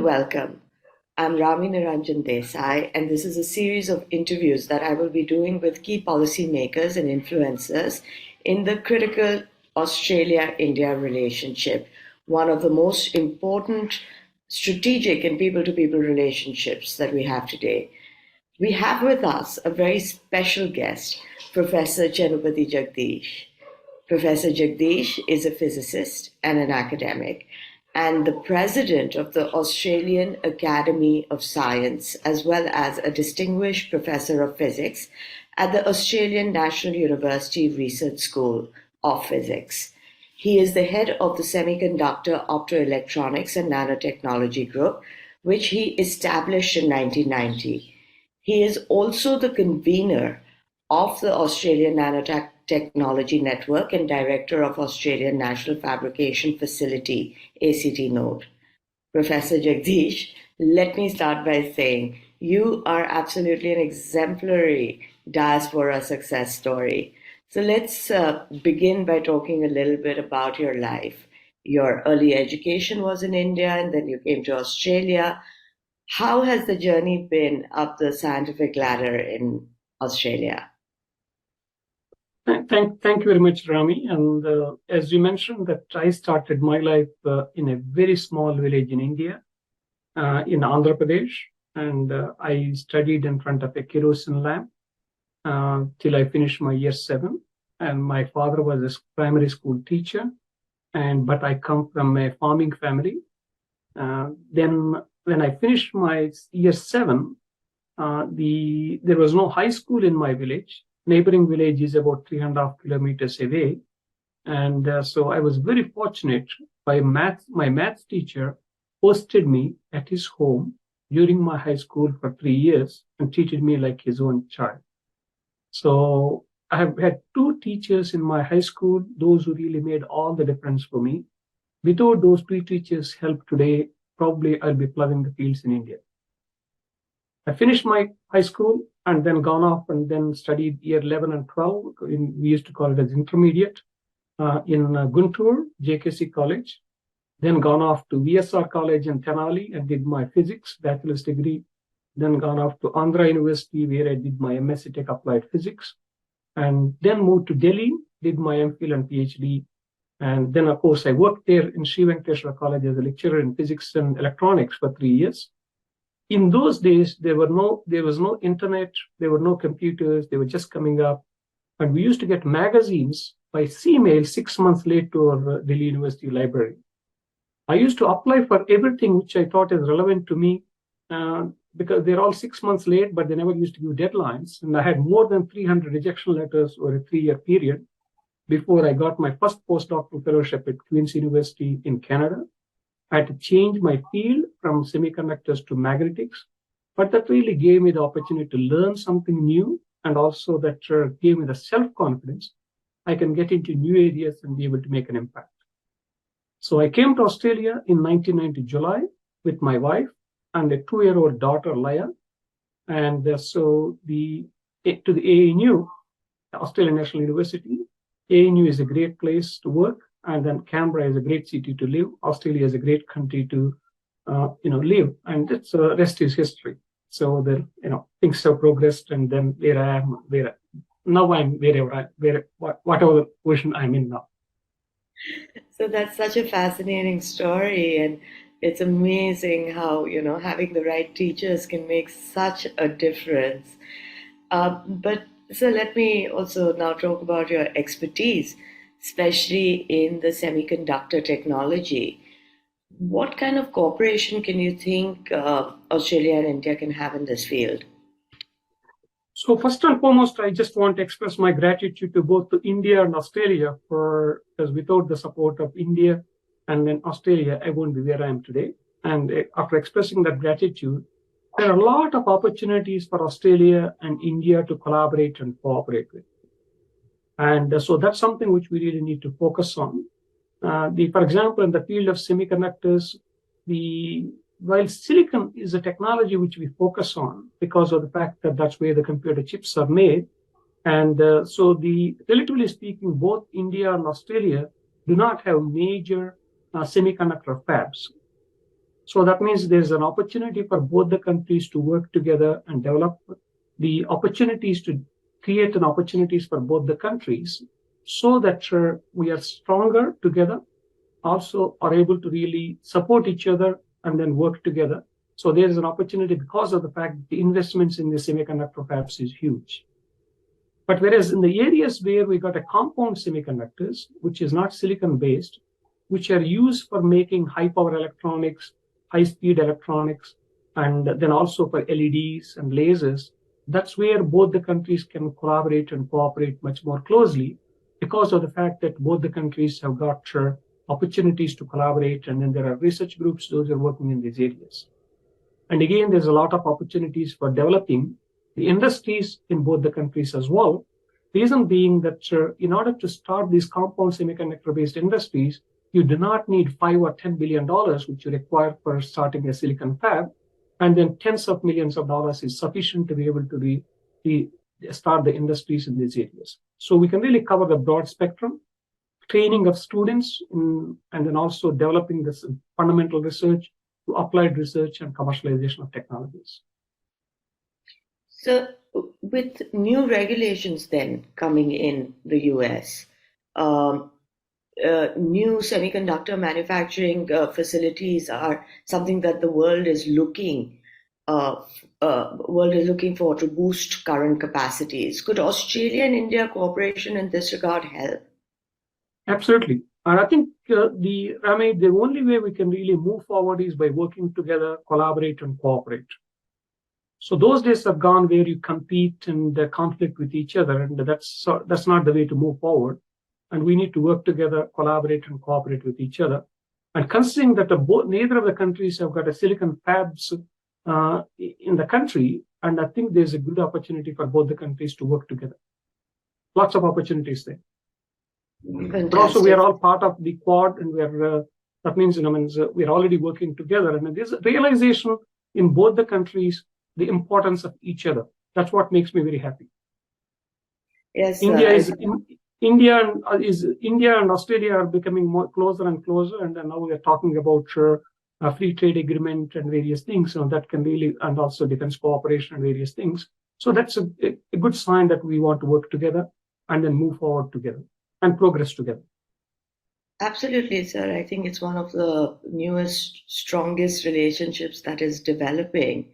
and welcome. I'm Rami Desai, and this is a series of interviews that I will be doing with key policymakers and influencers in the critical Australia India relationship, one of the most important strategic and people to people relationships that we have today. We have with us a very special guest, Professor Chennupati Jagadish. Professor Jagadish is a physicist and an academic, and the president of the Australian Academy of Science, as well as a distinguished professor of physics at the Australian National University Research School of Physics. He is the head of the Semiconductor Optoelectronics and Nanotechnology Group, which he established in 1990. He is also the convener of the Australian Nanotechnology Network and director of Australian National Fabrication Facility, ACT Node. Professor Jagadish, let me start by saying you are absolutely an exemplary diaspora success story. So let's begin by talking a little bit about your life. Your early education was in India and then you came to Australia. How has the journey been up the scientific ladder in Australia? Thank you very much, Rami. And as you mentioned, that I started my life in a very small village in India, in Andhra Pradesh, and I studied in front of a kerosene lamp till I finished my year 7. And my father was a primary school teacher, but I come from a farming family. Then when I finished my year 7, there was no high school in my village. Neighboring village is about 3.5 kilometers away. And so I was very fortunate. My maths teacher hosted me at his home during my high school for 3 years and treated me like his own child. So I have had 2 teachers in my high school, those who really made all the difference for me. Without those 2 teachers' help today, probably I'll be plowing the fields in India. I finished my high school and then gone off and then studied year 11 and 12. We used to call it as intermediate in Guntur, JKC College. Then gone off to VSR College in Tenali and did my physics bachelor's degree. Then gone off to Andhra University where I did my MSc Tech Applied Physics. And then moved to Delhi, did my MPhil and PhD. And then, of course, I worked there in Sri Venkateswara College as a lecturer in physics and electronics for 3 years. In those days, there was no internet, there were no computers, they were just coming up. And we used to get magazines by C-mail 6 months late to our Delhi University library. I used to apply for everything which I thought is relevant to me because they're all 6 months late, but they never used to give deadlines. And I had more than 300 rejection letters over a 3-year period before I got my first postdoctoral fellowship at Queen's University in Canada. I had to change my field from semiconductors to magnetics, but that really gave me the opportunity to learn something new, and also that gave me the self-confidence I can get into new areas and be able to make an impact. So I came to Australia in 1990 July with my wife and a 2-year-old daughter, Laya, and to the ANU, Australian National University. ANU is a great place to work. And then Canberra is a great city to live. Australia is a great country to, live. And it's rest is history. So things have progressed, and then now I'm whatever position I'm in now. So that's such a fascinating story, and it's amazing how, having the right teachers can make such a difference. But so let me also now talk about your expertise, especially in the semiconductor technology. What kind of cooperation can you think Australia and India can have in this field? So first and foremost, I just want to express my gratitude to both to India and Australia because without the support of India and then Australia, I won't be where I am today. And after expressing that gratitude, there are a lot of opportunities for Australia and India to collaborate and cooperate with. And so that's something which we really need to focus on. For example, in the field of semiconductors, while silicon is a technology which we focus on because of the fact that that's where the computer chips are made. And relatively speaking, both India and Australia do not have major semiconductor fabs. So that means there's an opportunity for both the countries to work together and develop the opportunities to create an opportunities for both the countries so that we are stronger together, also are able to really support each other and then work together. So there is an opportunity because of the fact that the investments in the semiconductor fabs is huge. But whereas in the areas where we got a compound semiconductors, which is not silicon based, which are used for making high power electronics, high speed electronics, and then also for LEDs and lasers, that's where both the countries can collaborate and cooperate much more closely because of the fact that both the countries have got opportunities to collaborate, and then there are research groups, those are working in these areas. And again, there's a lot of opportunities for developing the industries in both the countries as well. Reason being that in order to start these compound semiconductor-based industries, you do not need $5 or $10 billion, which you require for starting a silicon fab, and then tens of millions of dollars is sufficient to be able to start the industries in these areas. So we can really cover the broad spectrum, training of students, and then also developing this fundamental research to applied research and commercialization of technologies. So, with new regulations then coming in the US, new semiconductor manufacturing facilities are something that the world is looking for to boost current capacities. Could Australia and India cooperation in this regard help? Absolutely. And I think Rami, the only way we can really move forward is by working together, collaborate, and cooperate. So those days have gone where you compete and conflict with each other, and that's not the way to move forward. And we need to work together, collaborate, and cooperate with each other. And considering that neither of the countries have got a silicon fabs in the country, and I think there's a good opportunity for both the countries to work together. Lots of opportunities there. Fantastic. But also, we are all part of the Quad, and that means we're already working together. And there's a realization in both the countries the importance of each other. That's what makes me very happy. Yes, India and Australia are becoming more closer and closer, and now we are talking about a free trade agreement and various things. So that can really, and also defense cooperation and various things. So that's a good sign that we want to work together and then move forward together and progress together. Absolutely, sir. I think it's one of the newest, strongest relationships that is developing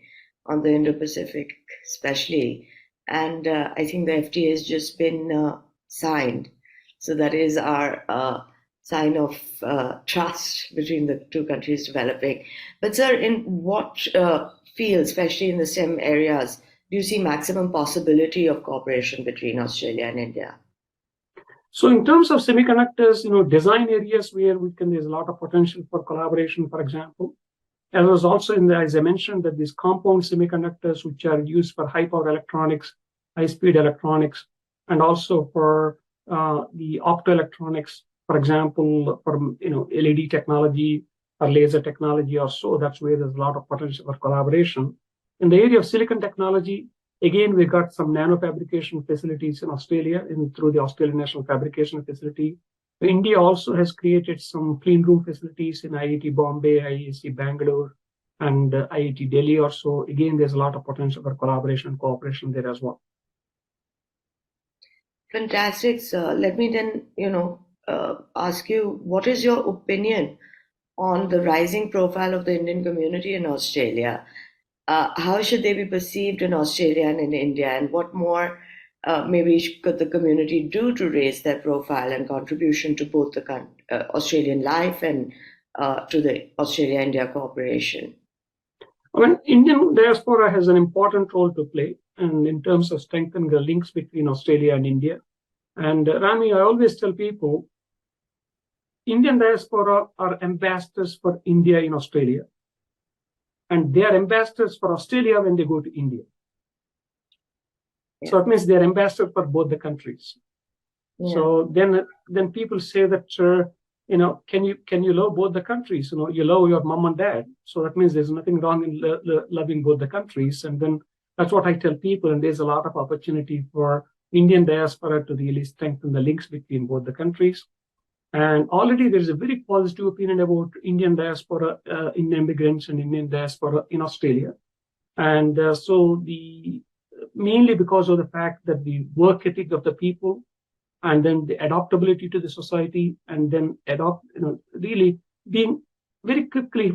on the Indo-Pacific, especially. And I think the FTA has just been signed. So that is our sign of trust between the two countries developing. But sir, in what fields, especially in the STEM areas, do you see maximum possibility of cooperation between Australia and India? So in terms of semiconductors, design areas where there's a lot of potential for collaboration, for example. As was also as I mentioned, that these compound semiconductors, which are used for high power electronics, high speed electronics, and also for the optoelectronics, for example, for LED technology or laser technology or so, that's where there's a lot of potential for collaboration. In the area of silicon technology, again, we got some nanofabrication facilities in Australia through the Australian National Fabrication Facility. India also has created some clean room facilities in IIT Bombay, IIT Bangalore, and IIT Delhi or so. Again, there's a lot of potential for collaboration and cooperation there as well. Fantastic, sir. Let me then, ask you, what is your opinion on the rising profile of the Indian community in Australia? How should they be perceived in Australia and in India, and what more maybe could the community do to raise their profile and contribution to both the Australian life and to the Australia-India cooperation? Indian diaspora has an important role to play, and in terms of strengthening the links between Australia and India. And Rami, I always tell people, Indian diaspora are ambassadors for India in Australia, and they are ambassadors for Australia when they go to India. Yeah. So it means they're ambassadors for both the countries. Yeah. So then people say that, can you love both the countries? You love your mom and dad. So that means there's nothing wrong in loving both the countries. And then that's what I tell people. And there's a lot of opportunity for Indian diaspora to really strengthen the links between both the countries. And already there is a very positive opinion about Indian diaspora, Indian immigrants and Indian diaspora in Australia. And so mainly because of the fact that the work ethic of the people, and then the adaptability to the society, and then really being very quickly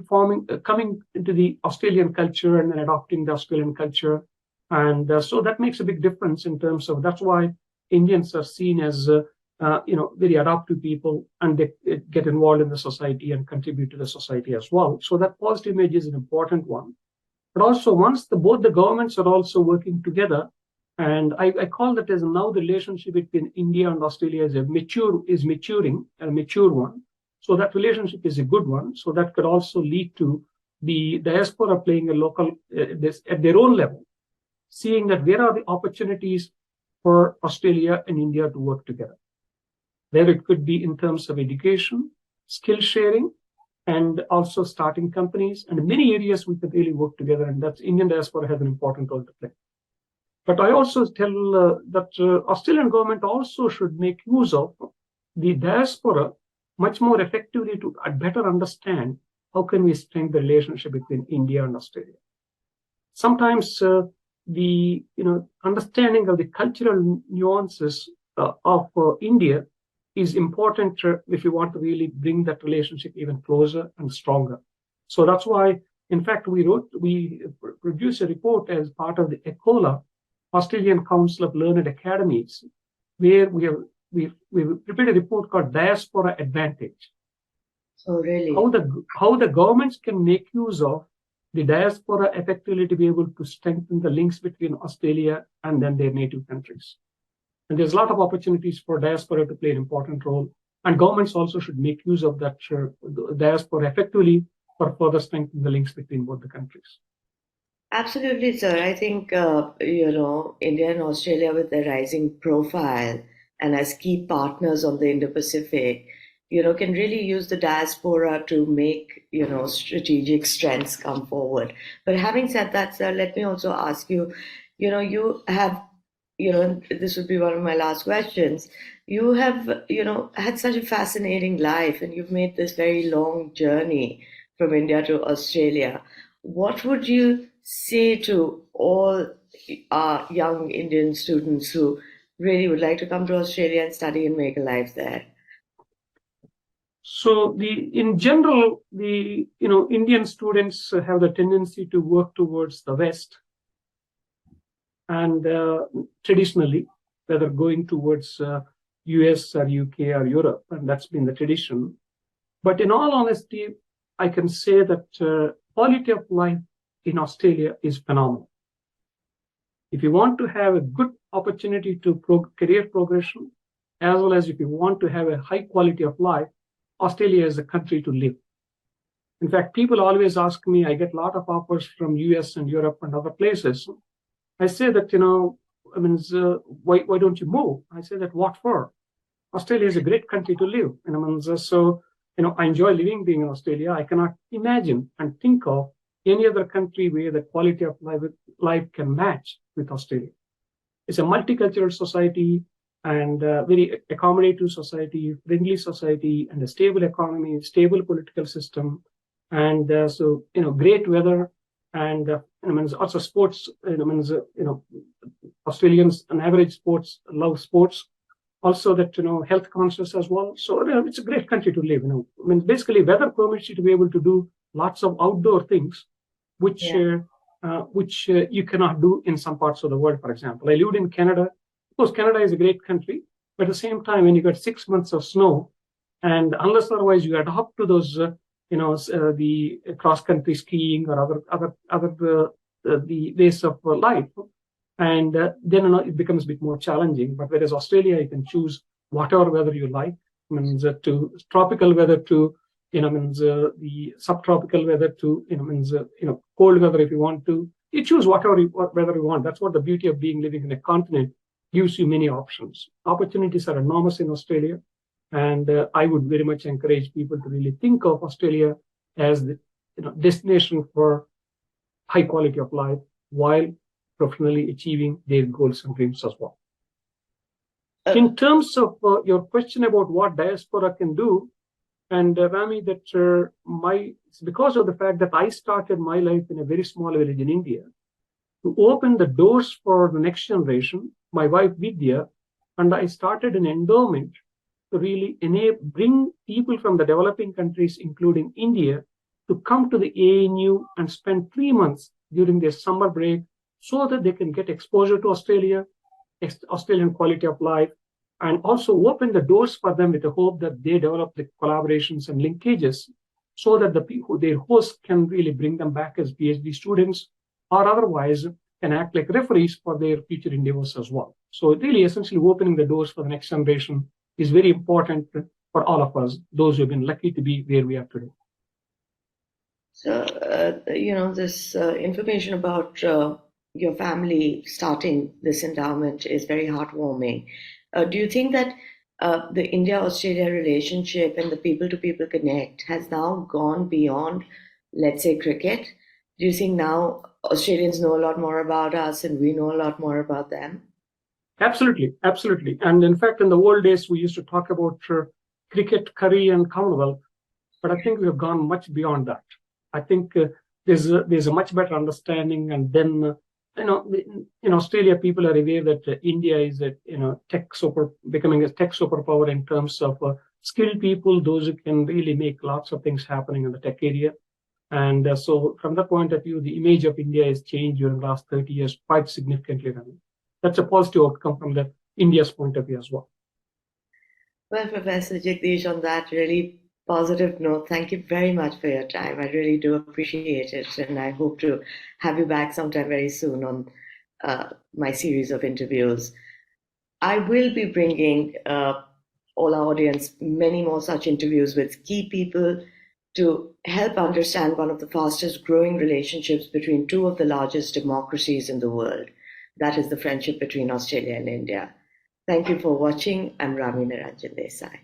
coming into the Australian culture and then adopting the Australian culture. And so that makes a big difference in terms of, that's why Indians are seen as, very adaptive people, and they get involved in the society and contribute to the society as well. So that positive image is an important one. But also once both the governments are also working together, and I call that as now the relationship between India and Australia is maturing, a mature one. So that relationship is a good one. So that could also lead to the diaspora playing a local at their own level, seeing that where are the opportunities for Australia and India to work together. There it could be in terms of education, skill sharing, and also starting companies, and many areas we could really work together, and that's Indian diaspora has an important role to play. But I also tell that Australian government also should make use of the diaspora much more effectively to better understand how can we strengthen the relationship between India and Australia. Sometimes the understanding of the cultural nuances of India is important if you want to really bring that relationship even closer and stronger. So that's why, in fact, we produced a report as part of the ECOLA, Australian Council of Learned Academies, where we prepared a report called Diaspora Advantage. So really, how the governments can make use of the diaspora effectively to be able to strengthen the links between Australia and then their native countries. And there's a lot of opportunities for diaspora to play an important role. And governments also should make use of that diaspora effectively for further strengthening the links between both the countries. absolutely, sir. I think, India and Australia, with their rising profile and as key partners on the Indo-Pacific, can really use the diaspora to make, strategic strengths come forward. But having said that, sir, let me also ask you, you have, this would be one of my last questions. You have, had such a fascinating life, and you've made this very long journey from India to Australia. What would you say to all our young Indian students who really would like to come to Australia and study and make a life there? So in general, Indian students have the tendency to work towards the West, and traditionally, whether going towards US or UK or Europe, and that's been the tradition. But in all honesty, I can say that quality of life in Australia is phenomenal. If you want to have a good opportunity to career progression, as well as if you want to have a high quality of life, Australia is a country to live. In fact, people always ask me, I get a lot of offers from US and Europe and other places. I say that, why don't you move? I say that, what for? Australia is a great country to live. I enjoy being in Australia. I cannot imagine and think of any other country where the quality of life can match with Australia. It's a multicultural society and very accommodative society, friendly society, and a stable economy, stable political system, and great weather, and also sports. Australians on average love sports. Also that health conscious as well. So it's a great country to live. Basically weather permits you to be able to do lots of outdoor things, which you cannot do in some parts of the world. For example, I lived in Canada. Of course, Canada is a great country, but at the same time, when you got 6 months of snow, and unless otherwise you adapt to those, the cross-country skiing or other the ways of life, and then it becomes a bit more challenging. But whereas Australia, you can choose whatever weather you like, to tropical weather to the subtropical weather to cold weather if you want to. You choose whatever weather you want. That's what the beauty of living in a continent gives you many options. Opportunities are enormous in Australia, and I would very much encourage people to really think of Australia as the destination for high quality of life while professionally achieving their goals and dreams as well. In terms of your question about what diaspora can do, and Rami, that it's because of the fact that I started my life in a very small village in India, to open the doors for the next generation, my wife Vidya, and I started an endowment to really bring people from the developing countries, including India, to come to the ANU and spend 3 months during their summer break so that they can get exposure to Australian quality of life, and also open the doors for them with the hope that they develop the collaborations and linkages so that the people, their hosts can really bring them back as PhD students or otherwise can act like referees for their future endeavors as well. So really essentially opening the doors for the next generation is very important for all of us, those who have been lucky to be where we are today. So, this information about your family starting this endowment is very heartwarming. Do you think that the India-Australia relationship and the people-to-people connect has now gone beyond, let's say, cricket? Do you think now Australians know a lot more about us and we know a lot more about them? Absolutely, absolutely. And in fact, in the old days, we used to talk about cricket, curry, and Commonwealth, but I think we have gone much beyond that. I think there's a much better understanding, and then in Australia, people are aware that India is becoming a tech superpower in terms of skilled people, those who can really make lots of things happening in the tech area. And so, from that point of view, the image of India has changed during the last 30 years quite significantly. That's a positive outcome from the India's point of view as well. Well, Professor Jagadish, on that really positive note, thank you very much for your time. I really do appreciate it, and I hope to have you back sometime very soon on my series of interviews. I will be bringing all our audience many more such interviews with key people to help understand one of the fastest growing relationships between two of the largest democracies in the world. That is the friendship between Australia and India. Thank you for watching. I'm Rami Desai.